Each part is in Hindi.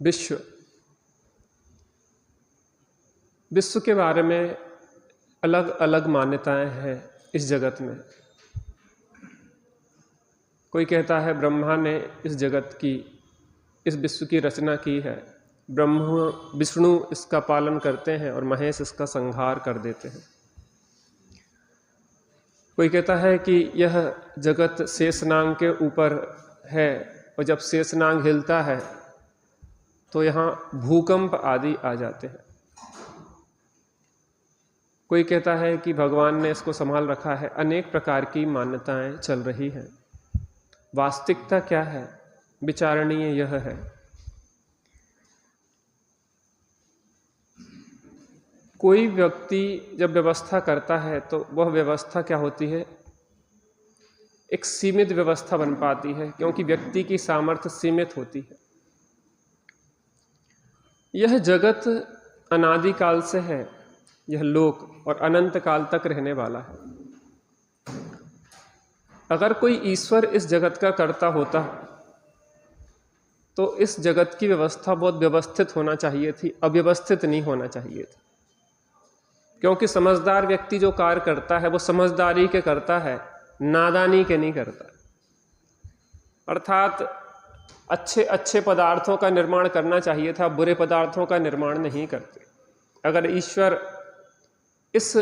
विश्व के बारे में अलग अलग मान्यताएं हैं इस जगत में। कोई कहता है ब्रह्मा ने इस जगत की, इस विश्व की रचना की है, विष्णु इसका पालन करते हैं और महेश इसका संहार कर देते हैं। कोई कहता है कि यह जगत शेषनाग के ऊपर है और जब शेषनाग हिलता है तो यहाँ भूकंप आदि आ जाते हैं। कोई कहता है कि भगवान ने इसको संभाल रखा है। अनेक प्रकार की मान्यताएं चल रही हैं। वास्तविकता क्या है, विचारणीय यह है कोई व्यक्ति जब व्यवस्था करता है तो वह व्यवस्था क्या होती है, एक सीमित व्यवस्था बन पाती है, क्योंकि व्यक्ति की सामर्थ्य सीमित होती है। यह जगत अनादिकाल से है, यह लोक और अनंत काल तक रहने वाला है। अगर कोई ईश्वर इस जगत का कर्ता होता तो इस जगत की व्यवस्था बहुत व्यवस्थित होना चाहिए थी, अव्यवस्थित नहीं होना चाहिए था। क्योंकि समझदार व्यक्ति जो कार्य करता है वो समझदारी के करता है, नादानी के नहीं करता। अर्थात अच्छे अच्छे पदार्थों का निर्माण करना चाहिए था, बुरे पदार्थों का निर्माण नहीं करते। अगर ईश्वर इस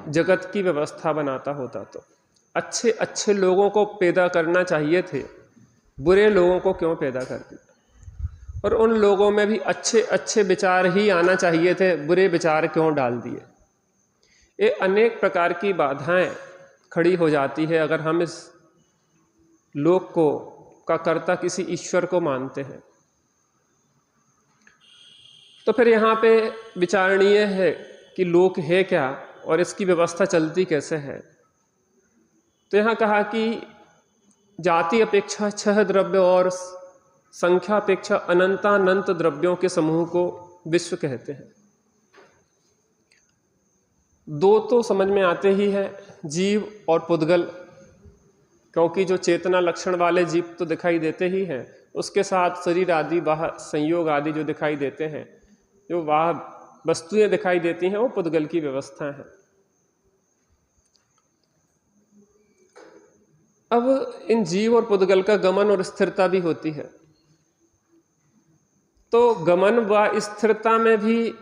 जगत की व्यवस्था बनाता होता तो अच्छे अच्छे लोगों को पैदा करना चाहिए थे, बुरे लोगों को क्यों पैदा कर दिया? और उन लोगों में भी अच्छे अच्छे विचार ही आना चाहिए थे, बुरे विचार क्यों डाल दिए? ये अनेक प्रकार की बाधाएं खड़ी हो जाती है अगर हम इस लोक को का कर्ता किसी ईश्वर को मानते हैं। तो फिर यहाँ पे विचारणीय है कि लोक है क्या और इसकी व्यवस्था चलती कैसे है। तो यहाँ कहा कि जाति अपेक्षा 6 द्रव्य और संख्या अपेक्षा अनंतानंत द्रव्यों के समूह को विश्व कहते हैं। 2 तो समझ में आते ही है, जीव और पुद्गल, क्योंकि जो चेतना लक्षण वाले जीव तो दिखाई देते ही हैं, उसके साथ शरीर आदि वाह संयोग आदि जो दिखाई देते हैं, जो वाह वस्तुएं दिखाई देती हैं, वो पुद्गल की व्यवस्था है। अब इन जीव और पुद्गल का गमन और स्थिरता भी होती है। तो गमन व स्थिरता में भी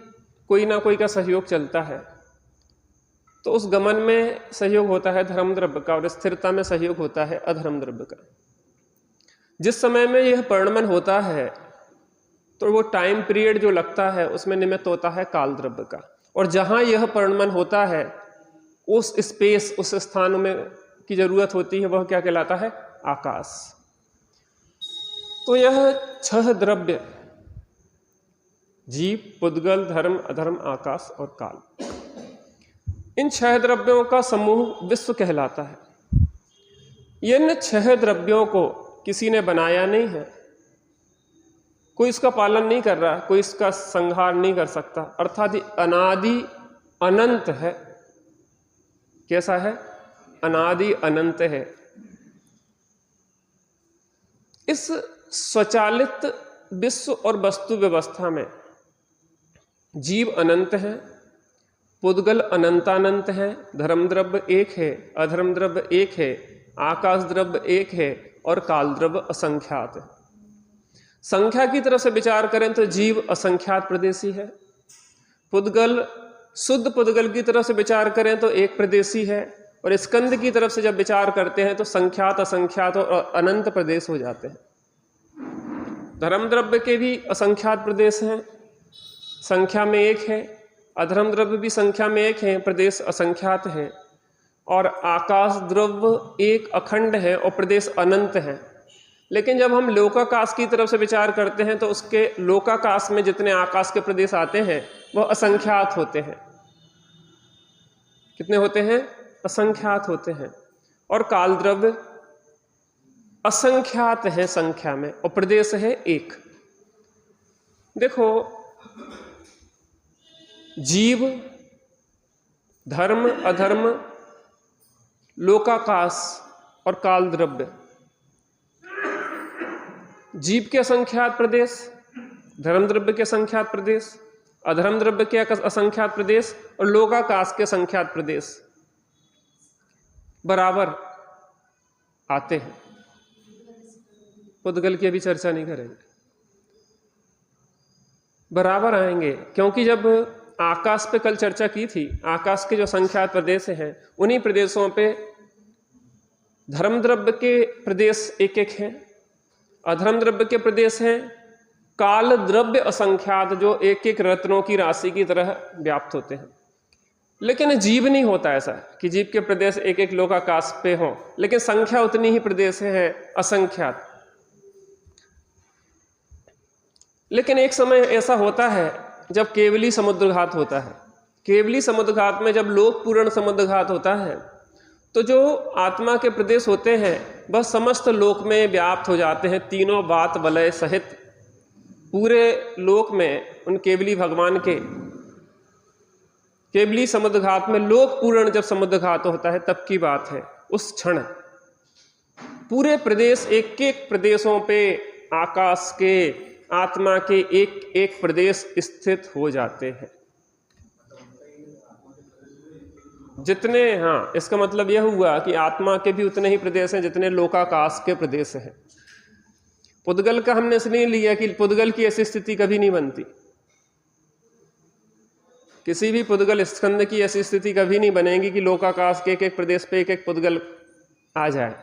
कोई ना कोई का सहयोग चलता है। तो उस गमन में सहयोग होता है धर्म द्रव्य का और स्थिरता में सहयोग होता है अधर्म द्रव्य का। जिस समय में यह परिणमन होता है तो वो टाइम पीरियड जो लगता है उसमें निमित्त होता है काल द्रव्य का, और जहां यह परिणमन होता है उस स्पेस, उस स्थान में की जरूरत होती है, वह क्या कहलाता है? आकाश। तो यह 6 द्रव्य, जीव, पुद्गल, धर्म, अधर्म, आकाश और काल, इन 6 द्रव्यों का समूह विश्व कहलाता है। इन 6 द्रव्यों को किसी ने बनाया नहीं है, कोई इसका पालन नहीं कर रहा, कोई इसका संहार नहीं कर सकता। अर्थात अनादि अनंत है। कैसा है? अनादि अनंत है। इस स्वचालित विश्व और वस्तु व्यवस्था में जीव अनंत है, पुद्गल अनंतानंत है, धर्म द्रव्य एक है, अधर्म द्रव्य एक है, आकाश द्रव्य एक है और काल द्रव्य असंख्यात है। संख्या की तरफ से विचार करें तो जीव असंख्यात प्रदेशी है। पुद्गल, शुद्ध पुद्गल की तरफ से विचार करें तो एक प्रदेशी है, और स्कंद की तरफ से जब विचार करते हैं तो संख्यात, असंख्यात और अनंत प्रदेश हो जाते हैं। धर्म द्रव्य के भी असंख्यात प्रदेश हैं, संख्या में एक है। अधर्म द्रव्य भी संख्या में एक है, प्रदेश असंख्यात है। और आकाश द्रव्य एक अखंड है और प्रदेश अनंत है। लेकिन जब हम लोकाकाश की तरफ से विचार करते हैं तो उसके लोकाकाश में जितने आकाश के प्रदेश आते हैं वह असंख्यात होते हैं। कितने होते हैं? असंख्यात होते हैं। और काल द्रव्य असंख्यात है संख्या में और प्रदेश है एक। देखो, जीव, धर्म, अधर्म, लोकाकाश और काल द्रव्य, जीव के असंख्यात प्रदेश धर्म द्रव्य के असंख्यात प्रदेश, अधर्म द्रव्य के असंख्यात प्रदेश और लोकाकाश के संख्यात प्रदेश बराबर आते हैं। पुद्गल की अभी चर्चा नहीं करेंगे, बराबर आएंगे, क्योंकि जब आकाश पे कल चर्चा की थी, आकाश के जो संख्यात प्रदेश हैं उन्हीं प्रदेशों पे धर्म द्रव्य के प्रदेश एक एक हैं, अधर्म द्रव्य के प्रदेश हैं, काल द्रव्य असंख्यात जो एक एक रत्नों की राशि की तरह व्याप्त होते हैं। लेकिन जीव नहीं होता ऐसा कि जीव के प्रदेश एक एक लोकाकाश पे हों, लेकिन संख्या उतनी ही प्रदेश है असंख्यात। लेकिन एक समय ऐसा होता है जब केवली समुद्रघात होता है। केवली समुद्रघात में जब लोक पूर्ण समुद्रघात होता है तो जो आत्मा के प्रदेश होते हैं वह समस्त लोक में व्याप्त हो जाते हैं, तीनों बात वलय सहित पूरे लोक में। उन केवली भगवान के केवली समुद्रघात में लोक पूर्ण जब समुद्रघात होता है तब की बात है। उस क्षण पूरे प्रदेश एक एक प्रदेशों पे आकाश के आत्मा के एक एक प्रदेश स्थित हो जाते हैं। जितने, हाँ, इसका मतलब यह हुआ कि आत्मा के भी उतने ही प्रदेश हैं जितने लोकाकाश के प्रदेश हैं। पुद्गल का हमने इसलिए लिया कि पुद्गल की ऐसी स्थिति कभी नहीं बनती, किसी भी पुद्गल स्कंद की ऐसी स्थिति कभी नहीं बनेगी कि लोकाकाश के एक एक प्रदेश पे एक एक पुद्गल आ जाए।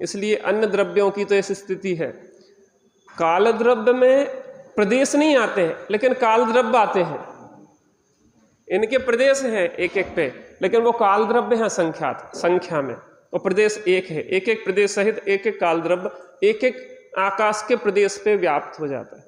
इसलिए अन्य द्रव्यों की तो ऐसी स्थिति है। काल द्रव्य में प्रदेश नहीं आते हैं लेकिन काल द्रव्य आते हैं, इनके प्रदेश हैं एक एक पे, लेकिन वो काल द्रव्य हैं संख्यात, संख्या में वो प्रदेश एक है। एक एक प्रदेश सहित एक एक काल द्रव्य एक एक आकाश के प्रदेश पे व्याप्त हो जाता है।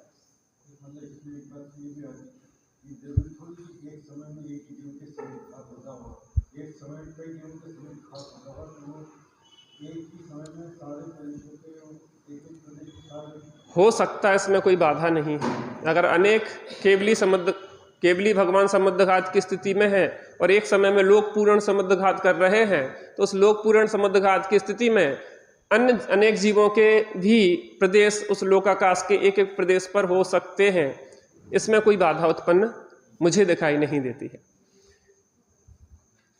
हो सकता है, इसमें कोई बाधा नहीं है। अगर अनेक केवली भगवान समुद्रघात की स्थिति में है और एक समय में लोक पूर्ण समुद्रघात कर रहे हैं तो उस लोक पूर्ण समुद्रघात की स्थिति में अन्य अनेक जीवों के भी प्रदेश उस लोकाकाश के एक एक प्रदेश पर हो सकते हैं। इसमें कोई बाधा उत्पन्न मुझे दिखाई नहीं देती है।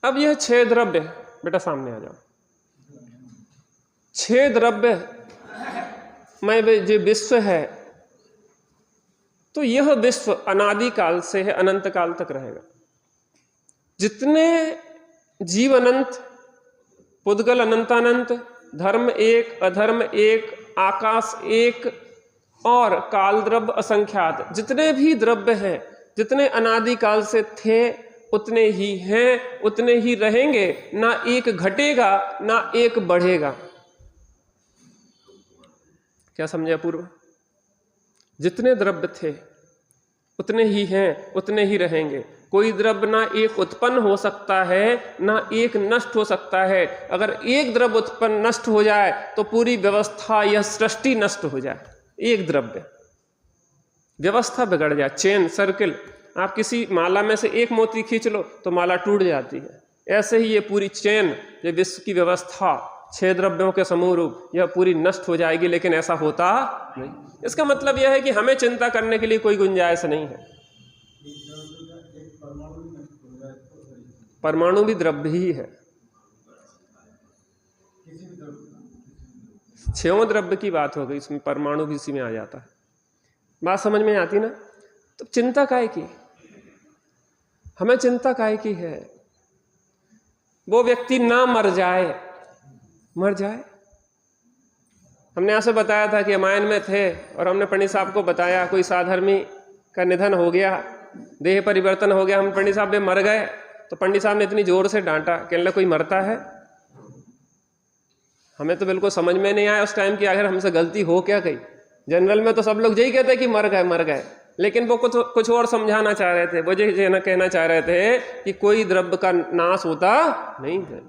अब यह 6 द्रव्य, बेटा सामने आ जाओ, 6 द्रव्य में जो विश्व है तो यह विश्व अनादिकाल से है, अनंत काल तक रहेगा। जितने जीव अनंत, पुद्गल अनंतानंत, धर्म एक, अधर्म एक, आकाश एक और काल द्रव्य असंख्यात, जितने भी द्रव्य हैं, जितने अनादिकाल से थे उतने ही हैं, उतने ही रहेंगे, ना एक घटेगा ना एक बढ़ेगा। क्या समझे पूर्व? जितने द्रव्य थे उतने ही हैं, उतने ही रहेंगे। कोई द्रव्य ना एक उत्पन्न हो सकता है ना एक नष्ट हो सकता है। अगर एक द्रव्य उत्पन्न नष्ट हो जाए तो पूरी व्यवस्था, यह सृष्टि नष्ट हो जाए। एक द्रव्य व्यवस्था बिगड़ जाए, चेन, सर्किल। आप किसी माला में से एक मोती खींच लो तो माला टूट जाती है। ऐसे ही ये पूरी चेन, ये विश्व की व्यवस्था, 6 द्रव्यों के समूह रूप, यह पूरी नष्ट हो जाएगी। लेकिन ऐसा होता नहीं। इसका मतलब यह है कि हमें चिंता करने के लिए कोई गुंजाइश नहीं है। परमाणु भी द्रव्य ही है। 6 द्रव्य की बात हो गई, इसमें परमाणु भी इसी में आ जाता है। बात समझ में आती ना? तो चिंता काहे की? हमें चिंता काहे की है? वो व्यक्ति ना मर जाए, मर जाए। हमने ऐसे बताया था कि रामायण में थे और हमने पंडित साहब को बताया कोई साधर्मी का निधन हो गया, देह परिवर्तन हो गया, हम पंडित साहब मर गए। तो पंडित साहब ने इतनी जोर से डांटा, कहने लगे कोई मरता है? हमें तो बिल्कुल समझ में नहीं आया उस टाइम की आखिर हमसे गलती हो क्या गई। जनरल में तो सब लोग यही कहते हैं कि मर गए मर गए, लेकिन वो कुछ और समझाना चाह रहे थे। वो ये कहना चाह रहे थे कि कोई द्रव्य का नाश होता नहीं है।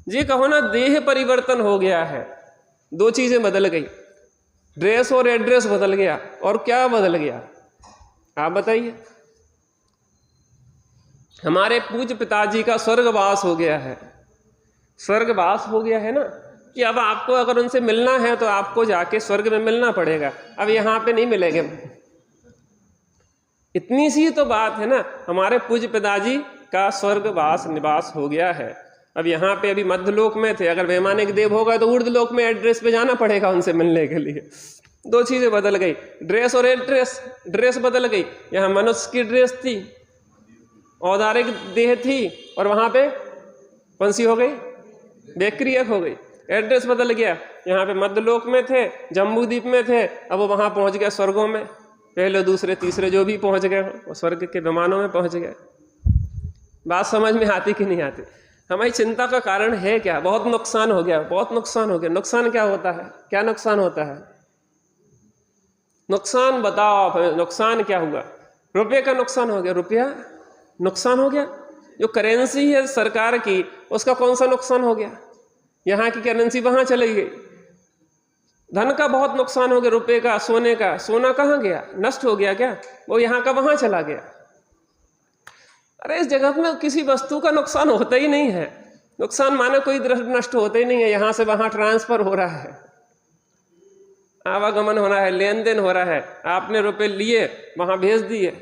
जी कहो ना, देह परिवर्तन हो गया है, 2 चीजें बदल गई, ड्रेस और एड्रेस बदल गया। और क्या बदल गया आप बताइए? हमारे पूज्य पिताजी का स्वर्गवास हो गया है। स्वर्गवास हो गया है ना, कि अब आपको अगर उनसे मिलना है तो आपको जाके स्वर्ग में मिलना पड़ेगा। अब यहाँ पे नहीं मिलेंगे। इतनी सी तो बात है ना, हमारे पूज्य पिताजी का स्वर्गवास निवास हो गया है। अब यहाँ पे अभी मध्यलोक में थे, अगर वैमानिक देव होगा तो ऊर्ध्व लोक में एड्रेस पे जाना पड़ेगा उनसे मिलने के लिए। दो चीजें बदल गई, ड्रेस और एड्रेस। ड्रेस बदल गई, यहाँ मनुष्य की ड्रेस थी, औदारिक देह थी, और वहां पे कौन सी हो गई, बेक्रियक हो गई। एड्रेस बदल गया, यहाँ पे मध्यलोक में थे, जम्बूद्वीप में थे, अब वो वहां पहुंच गया स्वर्गों में। पहले दूसरे तीसरे जो भी पहुंच गए वो स्वर्ग के विमानों में पहुंच गए। बात समझ में आती कि नहीं आती? हमारी चिंता का कारण है क्या? बहुत नुकसान हो गया, बहुत नुकसान हो गया। नुकसान क्या होता है? क्या नुकसान होता है? नुकसान बताओ आप, नुकसान क्या हुआ? रुपये का नुकसान हो गया, रुपया नुकसान हो गया। जो करेंसी है सरकार की, उसका कौन सा नुकसान हो गया? यहाँ की करेंसी वहां चली गई। धन का बहुत नुकसान हो गया, रुपये का, सोने का। सोना कहाँ गया? नष्ट हो गया क्या? वो यहाँ का वहां चला गया। अरे इस जगत में किसी वस्तु का नुकसान होता ही नहीं है। नुकसान माने कोई नष्ट होता ही नहीं है। यहाँ से वहां ट्रांसफर हो रहा है, आवागमन हो रहा है, लेन देन हो रहा है। आपने रुपए लिए, वहां भेज दिए,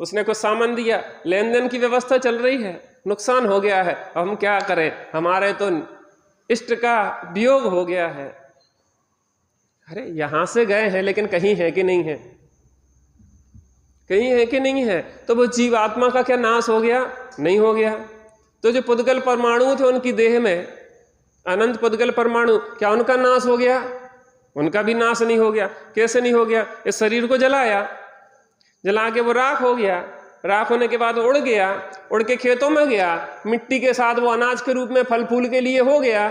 उसने कुछ सामान दिया, लेन देन की व्यवस्था चल रही है। नुकसान हो गया है, अब हम क्या करें? हमारे तो इष्ट का वियोग हो गया है। अरे यहां से गए हैं, लेकिन कहीं है कि नहीं है? कहीं है कि नहीं है? तो वो जीवात्मा का क्या नाश हो गया? नहीं हो गया। तो जो पुद्गल परमाणु थे उनकी देह में, अनंत पुद्गल परमाणु, क्या उनका नाश हो गया? उनका भी नाश नहीं हो गया। कैसे नहीं हो गया? इस शरीर को जलाया, जला के वो राख हो गया। राख होने के बाद उड़ गया, उड़ के खेतों में गया, मिट्टी के साथ वो अनाज के रूप में फल फूल के लिए हो गया।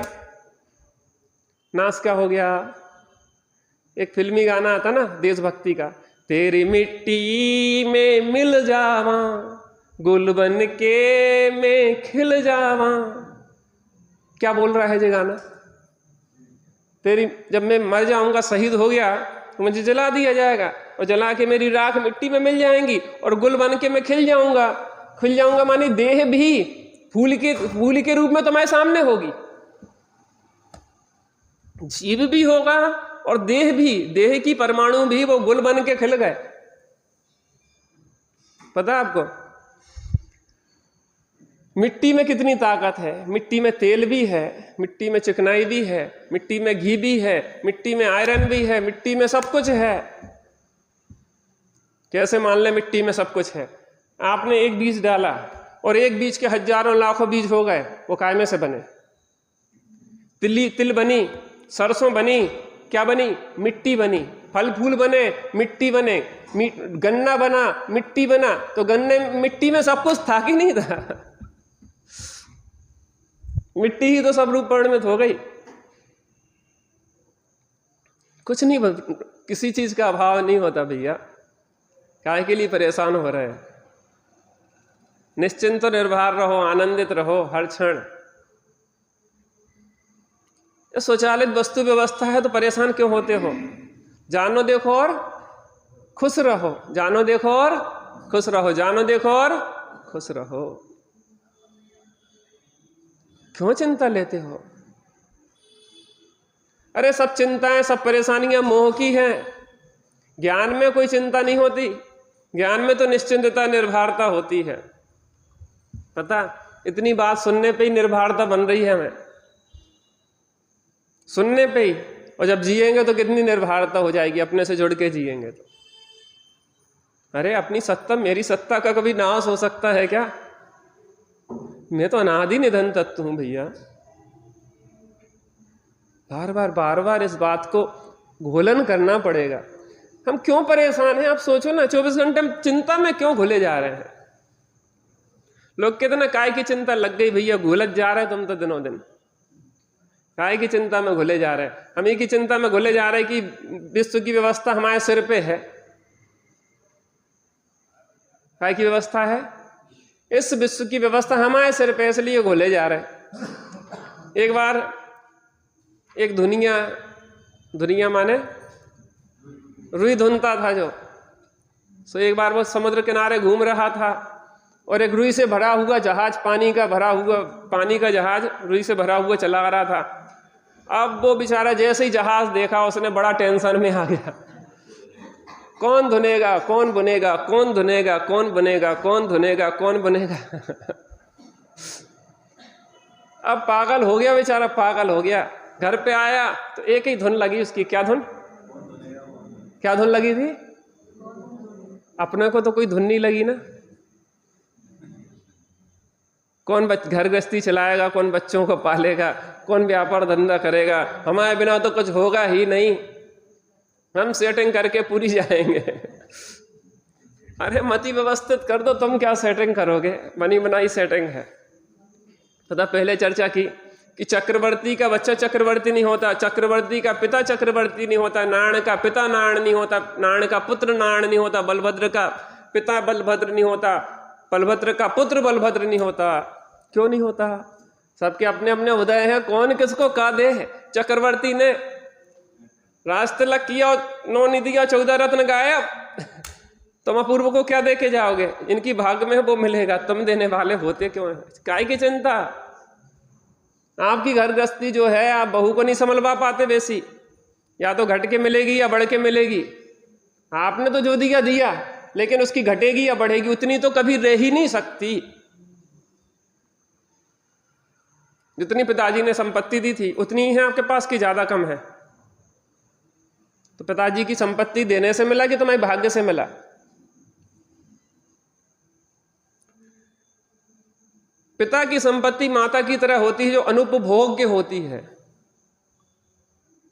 नाश क्या हो गया? एक फिल्मी गाना आता ना देशभक्ति का, तेरी मिट्टी में मिल जावा, गुल बन के मैं खिल जावा। क्या बोल रहा है ये गाना? तेरी, जब मैं मर जाऊंगा, शहीद हो गया, तो मुझे जला दिया जाएगा, और जला के मेरी राख मिट्टी में मिल जाएंगी, और गुल बन के मैं खिल जाऊंगा। खिल जाऊंगा मानी देह भी फूल के रूप में तुम्हारे सामने होगी। जीव भी होगा और देह भी, देह की परमाणु भी वो गुल बन के खिल गए। पता आपको मिट्टी में कितनी ताकत है? मिट्टी में तेल भी है, मिट्टी में चिकनाई भी है, मिट्टी में घी भी है, मिट्टी में आयरन भी है, मिट्टी में सब कुछ है। कैसे मान ले मिट्टी में सब कुछ है? आपने एक बीज डाला और एक बीज के हजारों लाखों बीज हो गए, वो काय में से बने? तिल बनी, सरसों बनी, क्या बनी? मिट्टी बनी। फल फूल बने, मिट्टी बने। गन्ना बना, मिट्टी बना। तो गन्ने मिट्टी में सब कुछ था कि नहीं था? मिट्टी ही तो सब रूप परिणमित हो गई। कुछ नहीं, किसी चीज का अभाव नहीं होता भैया। काहे के लिए परेशान हो रहे हैं? निश्चिंत निर्भर रहो, आनंदित रहो हर क्षण। स्वचालित वस्तु व्यवस्था है तो परेशान क्यों होते हो? जानो देखो और खुश रहो, जानो देखो और खुश रहो, जानो देखो और खुश रहो। क्यों चिंता लेते हो? अरे सब चिंताएं, सब परेशानियां मोह की हैं। ज्ञान में कोई चिंता नहीं होती। ज्ञान में तो निश्चिंतता, निर्भरता होती है। पता, इतनी बात सुनने पे ही निर्भरता बन रही है हमें, सुनने पे ही। और जब जिएंगे तो कितनी निर्भरता हो जाएगी, अपने से जुड़ के जिएंगे तो। अरे अपनी सत्ता, मेरी सत्ता का कभी नाश हो सकता है क्या? मैं तो अनादि निधन तत्व हूं भैया। बार बार इस बात को घोलन करना पड़ेगा। हम क्यों परेशान हैं? आप सोचो ना, 24 घंटे हम चिंता में क्यों घुले जा रहे हैं? लोग कहते ना, काय की चिंता लग गई भैया, घुलत जा रहे तुम तो दिनों दिन। काय की चिंता में घुले जा रहे हैं? हम ही की चिंता में घुले जा रहे हैं कि विश्व की व्यवस्था हमारे सिर पे है। काय की व्यवस्था है? इस विश्व की व्यवस्था हमारे सिर पे, इसलिए घुले जा रहे हैं। एक बार एक दुनिया माने रुई धुनता था जो, सो एक बार वो समुद्र किनारे घूम रहा था और एक रुई से भरा हुआ जहाज, पानी का जहाज रुई से भरा हुआ चला आ रहा था। अब वो बेचारा जैसे ही जहाज देखा, उसने बड़ा टेंशन में आ गया। कौन धुनेगा, कौन बुनेगा, कौन धुनेगा, कौन बनेगा, कौन धुनेगा, कौन बनेगा। अब पागल हो गया बेचारा, पागल हो गया। घर पे आया तो एक ही धुन लगी उसकी। क्या धुन, क्या धुन लगी थी? अपने को तो कोई धुन नहीं लगी ना। कौन घर गृहस्थी चलाएगा, कौन बच्चों को पालेगा, कौन व्यापार धंधा करेगा, हमारे बिना तो कुछ होगा ही नहीं, हम सेटिंग करके पूरी जाएंगे। अरे मति व्यवस्थित कर दो, तुम क्या सेटिंग करोगे, बनी बनाई सेटिंग है। तथा पहले चर्चा की कि चक्रवर्ती का बच्चा चक्रवर्ती नहीं होता, चक्रवर्ती का पिता चक्रवर्ती नहीं होता, नारायण का पिता नारायण नहीं होता, नारायण का पुत्र नारायण नहीं होता, बलभद्र का पिता बलभद्र नहीं होता, बलभद्र का पुत्र बलभद्र नहीं होता। क्यों नहीं होता? सबके अपने अपने उदय हैं, कौन किसको का दे है। चक्रवर्ती ने राजतिलक किया और 9 निधियां 14 रत्न गायब, तुम अपूर्व को क्या दे के जाओगे? इनकी भाग्य में वो मिलेगा, तुम देने वाले होते क्यों हैं? काय की चिंता? आपकी घर गृहस्थी जो है, आप बहू को नहीं संभलवा पाते वैसी, या तो घट के मिलेगी या बढ़ के मिलेगी। आपने तो जो दिया दिया, लेकिन उसकी घटेगी या बढ़ेगी उतनी तो कभी रह ही नहीं सकती। जितनी पिताजी ने संपत्ति दी थी उतनी ही है आपके पास की ज्यादा कम है? तो पिताजी की संपत्ति देने से मिला कि तुम्हारे भाग्य से मिला? पिता की संपत्ति माता की तरह होती है जो अनुपभोग्य होती है।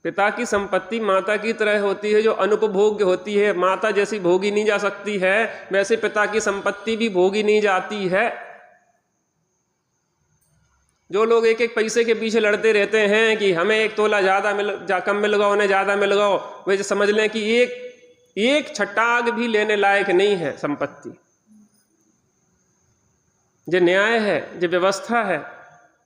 पिता की संपत्ति माता की तरह होती है जो अनुपभोग्य होती है। माता जैसी भोगी नहीं जा सकती है, वैसे पिता की संपत्ति भी भोगी नहीं जाती है। जो लोग एक एक पैसे के पीछे लड़ते रहते हैं कि हमें 1 तोला कम मिल गया, उन्हें ज्यादा मिल गया, वे समझ लें कि एक छटाग भी लेने लायक नहीं है संपत्ति। जो न्याय है, जो व्यवस्था है,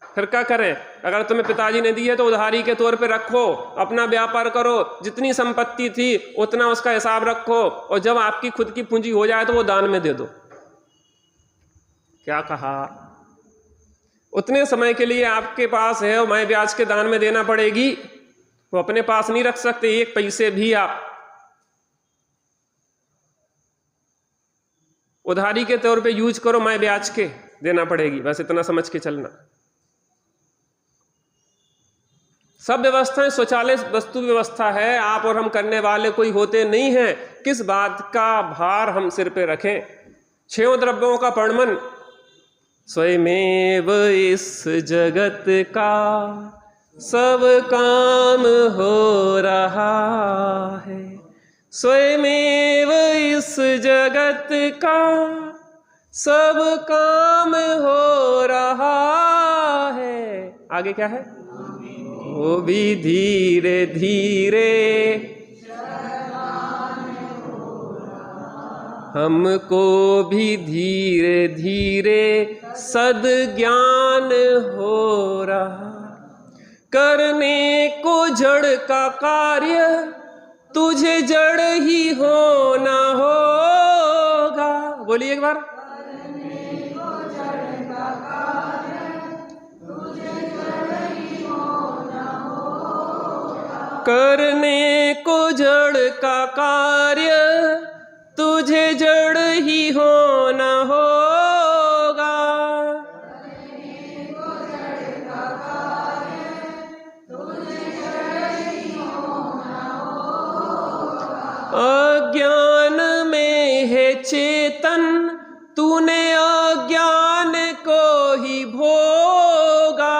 फिर क्या करें? अगर तुम्हें पिताजी ने दी है तो उधारी के तौर पे रखो, अपना व्यापार करो, जितनी संपत्ति थी उतना उसका हिसाब रखो, और जब आपकी खुद की पूंजी हो जाए तो वो दान में दे दो। क्या कहा? उतने समय के लिए आपके पास है और मैं ब्याज के दान में देना पड़ेगी, वो अपने पास नहीं रख सकते 1 पैसे भी। आप उधारी के तौर पे यूज करो, मैं ब्याज के देना पड़ेगी, बस इतना समझ के चलना। सब व्यवस्थाएं स्वचालित वस्तु व्यवस्था है, आप और हम करने वाले कोई होते नहीं हैं। किस बात का भार हम सिर पे रखें? 6 द्रव्यों का वर्णन, स्वयमेव इस जगत का सब काम हो रहा है, स्वयमेव इस जगत का सब काम हो रहा है। आगे क्या है? वो भी धीरे धीरे हमको भी धीरे धीरे सद्ज्ञान हो रहा। करने को जड़ का कार्य तुझे जड़ ही होना होगा। बोलिए एक बार। करने को जड़ का कार्य तुझे जड़ ही होना होगा। अज्ञान में है चेतन, तूने अज्ञान को ही भोगा।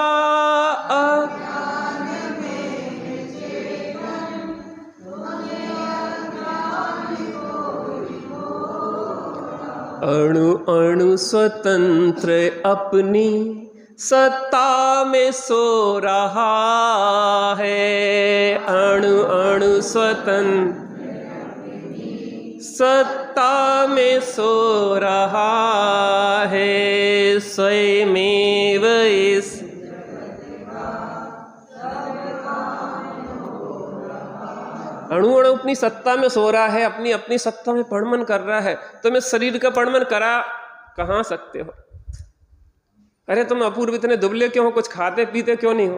अणु अणु स्वतंत्र अपनी सत्ता में सो रहा है। अणु अणु स्वतंत्र सत्ता में सो रहा है, स्वयमेव इस अणु अणु अपनी सत्ता में सो रहा है, अपनी अपनी सत्ता में पड़मन कर रहा है। तुम इस शरीर का पड़मन करा कहाँ सकते हो? अरे तुम अपूर्व इतने दुबले क्यों हो? कुछ खाते पीते क्यों नहीं हो?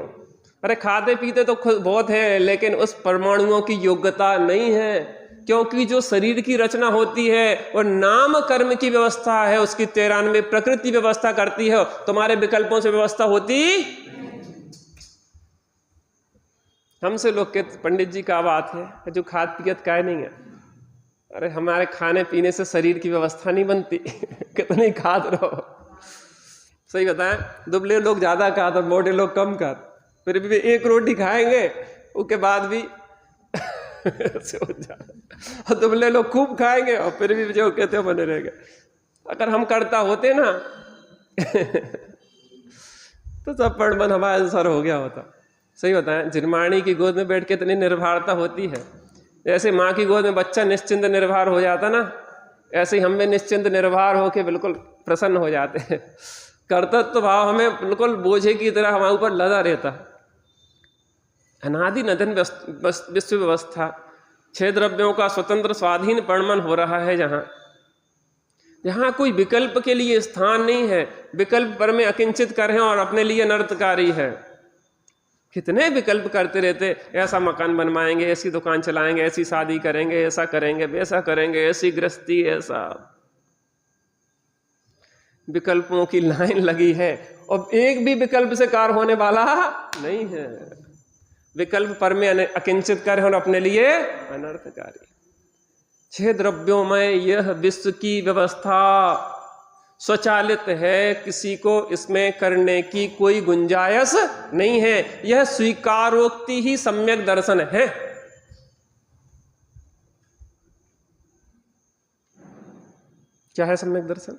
अरे खाते पीते तो खुद बहुत है, लेकिन उस परमाणुओं की योग्यता नहीं है क्योंकि जो शरीर की रचना होती है वो नाम कर्म की व्यवस्था है, उसकी 93 प्रकृति व्यवस्था करती है, तुम्हारे विकल्पों से व्यवस्था होती। हमसे लोग कहते पंडित जी क्या बात है, जो खाद पियत काय नहीं है। अरे हमारे खाने पीने से शरीर की व्यवस्था नहीं बनती कितनी खाद रहो। सही बताएं, दुबले लोग ज्यादा खाद और मोटे लोग कम खाद, फिर भी एक रोटी खाएंगे उसके बाद भी हो जाए, और दुबले लोग खूब खाएंगे और फिर भी जो कहते हो बने रहेंगे। अगर हम करता होते ना तो सब पड़मन हमारे अनुसार हो गया होता। सही बताएं, जिरमाणी की गोद में बैठ के इतनी निर्भरता होती है, जैसे माँ की गोद में बच्चा निश्चिंत निर्भर हो जाता ना, ऐसे ही हम भी निश्चिंत निर्भर होके बिल्कुल प्रसन्न हो जाते हैं। कर्तव्य भाव हमें बिल्कुल बोझे की तरह हमारे ऊपर लदा रहता है। अनादि नदन विश्व व्यवस्था, 6 द्रव्यों का स्वतंत्र स्वाधीन परिणमन हो रहा है, जहाँ कोई विकल्प के लिए स्थान नहीं है। विकल्प पर में अकिंचित कर हैं और अपने लिए अनर्थकारी है। कितने विकल्प करते रहते, ऐसा मकान बनवाएंगे, ऐसी दुकान चलाएंगे, ऐसी शादी करेंगे, ऐसा करेंगे, वैसा करेंगे, ऐसी गृहस्थी, ऐसा विकल्पों की लाइन लगी है और एक भी विकल्प से कार होने वाला नहीं है। विकल्प पर में अकिंचित कर और अपने लिए अनर्थकारी। 6 द्रव्यों में यह विश्व की व्यवस्था स्वचालित है, किसी को इसमें करने की कोई गुंजाइश नहीं है। यह स्वीकारोक्ति ही सम्यक दर्शन है। क्या है सम्यक दर्शन?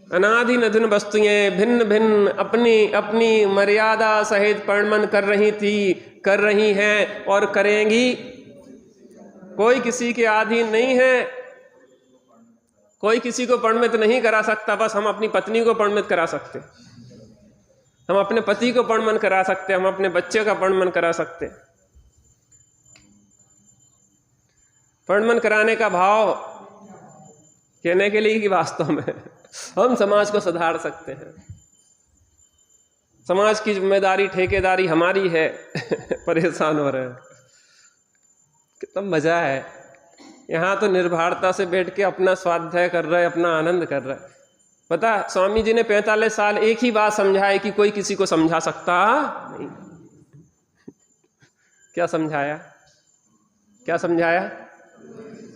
अनादि नदन वस्तुएं भिन्न भिन्न अपनी अपनी मर्यादा सहित परिणमन कर रही थी, कर रही हैं और करेंगी। कोई किसी के अधीन नहीं है, कोई किसी को परिणमित नहीं करा सकता। बस हम अपनी पत्नी को परिणमित करा सकते, हम अपने पति को परिणमन करा सकते, हम अपने बच्चे का परिणमन करा सकते। परिणमन कराने का भाव कहने के लिए कि वास्तव में हम समाज को सुधार सकते हैं। समाज की जिम्मेदारी ठेकेदारी हमारी है परेशान हो रहे हैं। कितना मजा है, यहाँ तो निर्भरता से बैठ के अपना स्वाध्याय कर रहे, अपना आनंद कर रहे। पता स्वामी जी ने 45 साल एक ही बात समझाई कि कोई किसी को समझा सकता नहीं। क्या समझाया? क्या समझाया?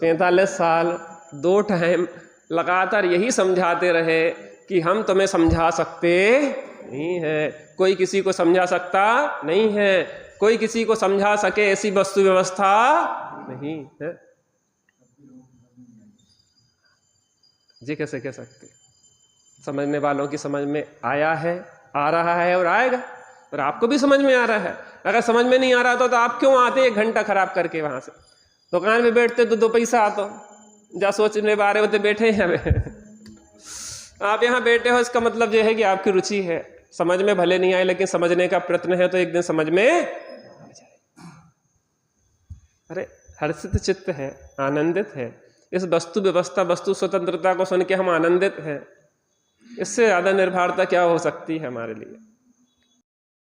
45 साल 2 टाइम लगातार यही समझाते रहे कि हम तुम्हें समझा सकते नहीं है, कोई किसी को समझा सकता नहीं है, कोई किसी को समझा सके ऐसी वस्तु व्यवस्था नहीं है। जी कैसे कह सकते? समझने वालों की समझ में आया है, आ रहा है और आएगा, और आपको भी समझ में आ रहा है। अगर समझ में नहीं आ रहा तो आप क्यों आते 1 घंटा खराब करके वहां से? दुकान में बैठते तो 2 पैसा आता, जा सोचने बारे होते बैठे हैं आप यहाँ बैठे हो, इसका मतलब यह है कि आपकी रुचि है। समझ में भले नहीं आए लेकिन समझने का प्रयत्न है, तो एक दिन समझ में आ जाए। अरे हर्षित चित्त है, आनंदित है, इस वस्तु व्यवस्था वस्तु स्वतंत्रता को सुन के हम आनंदित हैं। इससे ज्यादा निर्भरता क्या हो सकती है हमारे लिए?